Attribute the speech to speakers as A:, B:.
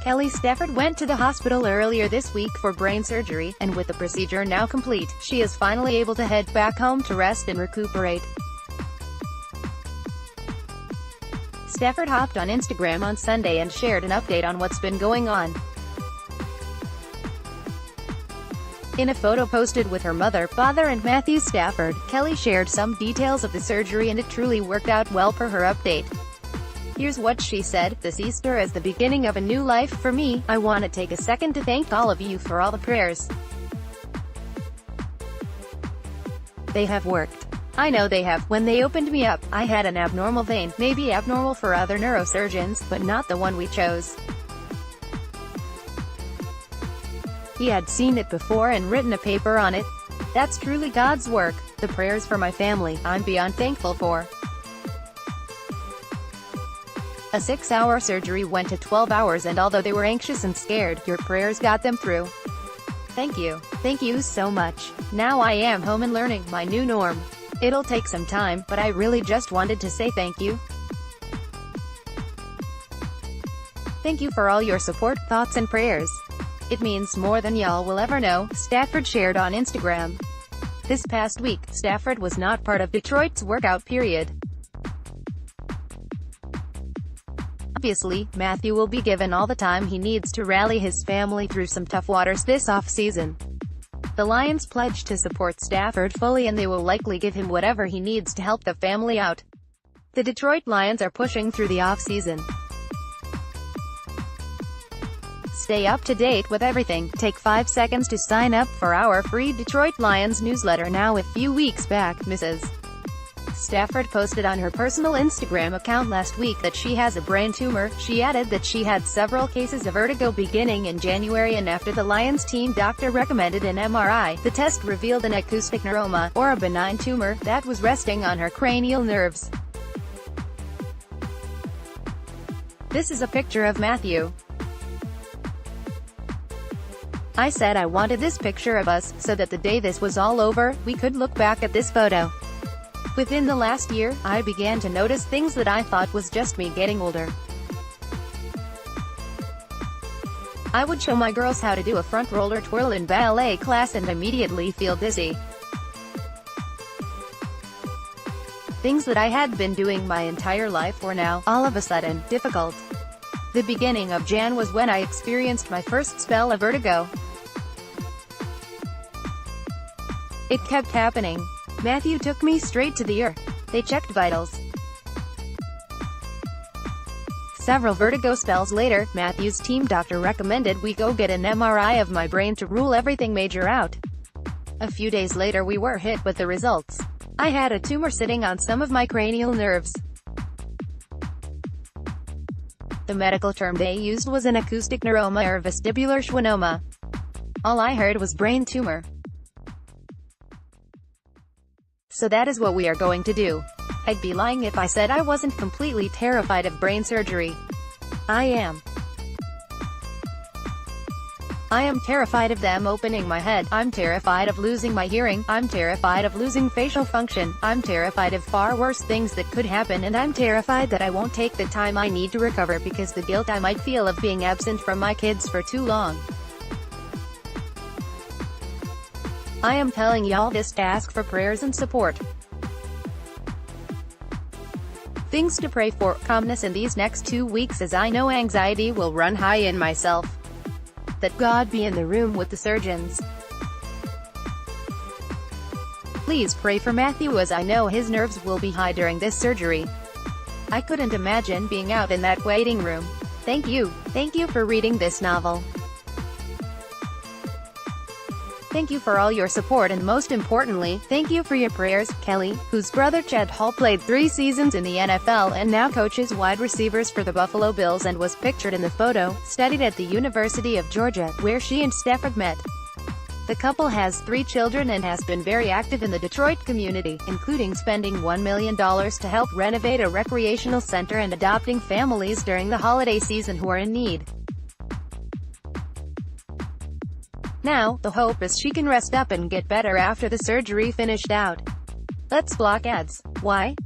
A: Kelly Stafford went to the hospital earlier this week for brain surgery, and with the procedure now complete, she is finally able to head back home to rest and recuperate. Stafford hopped on Instagram on Sunday and shared an update on what's been going on. In a photo posted with her mother, father and Matthew Stafford, Kelly shared some details of the surgery, and it truly worked out well per her update. Here's what she said: "This Easter is the beginning of a new life for me. I want to take a second to thank all of you for all the prayers. They have worked. I know they have. When they opened me up, I had an abnormal vein, maybe abnormal for other neurosurgeons, but not the one we chose. He had seen it before and written a paper on it. That's truly God's work. The prayers for my family, I'm beyond thankful for." A 6-hour surgery went to 12 hours, and although they were anxious and scared, your prayers got them through. Thank you. Thank you so much. Now I am home and learning my new norm. It'll take some time, but I really just wanted to say thank you. Thank you for all your support, thoughts and prayers. It means more than y'all will ever know, Stafford shared on Instagram. This past week, Stafford was not part of Detroit's workout period. Obviously, Matthew will be given all the time he needs to rally his family through some tough waters this off-season. The Lions pledged to support Stafford fully, and they will likely give him whatever he needs to help the family out. The Detroit Lions are pushing through the off-season. Stay up to date with everything. Take 5 seconds to sign up for our free Detroit Lions newsletter now. A few weeks back, Mrs. Stafford posted on her personal Instagram account last week that she has a brain tumor. She added that she had several cases of vertigo beginning in January, and after the Lions team doctor recommended an MRI, the test revealed an acoustic neuroma, or a benign tumor, that was resting on her cranial nerves. This is a picture of Matthew. I said I wanted this picture of us, so that the day this was all over, we could look back at this photo. Within the last year, I began to notice things that I thought was just me getting older. I would show my girls how to do a front roller twirl in ballet class and immediately feel dizzy. Things that I had been doing my entire life were now, all of a sudden, difficult. The beginning of Jan was when I experienced my first spell of vertigo. It kept happening. Matthew took me straight to the ER. They checked vitals. Several vertigo spells later, Matthew's team doctor recommended we go get an MRI of my brain to rule everything major out. A few days later we were hit with the results. I had a tumor sitting on some of my cranial nerves. The medical term they used was an acoustic neuroma or vestibular schwannoma. All I heard was brain tumor. So that is what we are going to do. I'd be lying if I said I wasn't completely terrified of brain surgery. I am. I am terrified of them opening my head. I'm terrified of losing my hearing. I'm terrified of losing facial function. I'm terrified of far worse things that could happen, and I'm terrified that I won't take the time I need to recover because the guilt I might feel of being absent from my kids for too long. I am telling y'all this to ask for prayers and support. Things to pray for: calmness in these next 2 weeks, as I know anxiety will run high in myself. That God be in the room with the surgeons. Please pray for Matthew, as I know his nerves will be high during this surgery. I couldn't imagine being out in that waiting room. Thank you. Thank you for reading this novel. Thank you for all your support, and most importantly, thank you for your prayers. Kelly, whose brother Chet Hall played 3 seasons in the NFL and now coaches wide receivers for the Buffalo Bills and was pictured in the photo, studied at the University of Georgia, where she and Stafford met. The couple has 3 children and has been very active in the Detroit community, including spending $1 million to help renovate a recreational center and adopting families during the holiday season who are in need. Now, the hope is she can rest up and get better after the surgery finished out. Let's block ads. Why?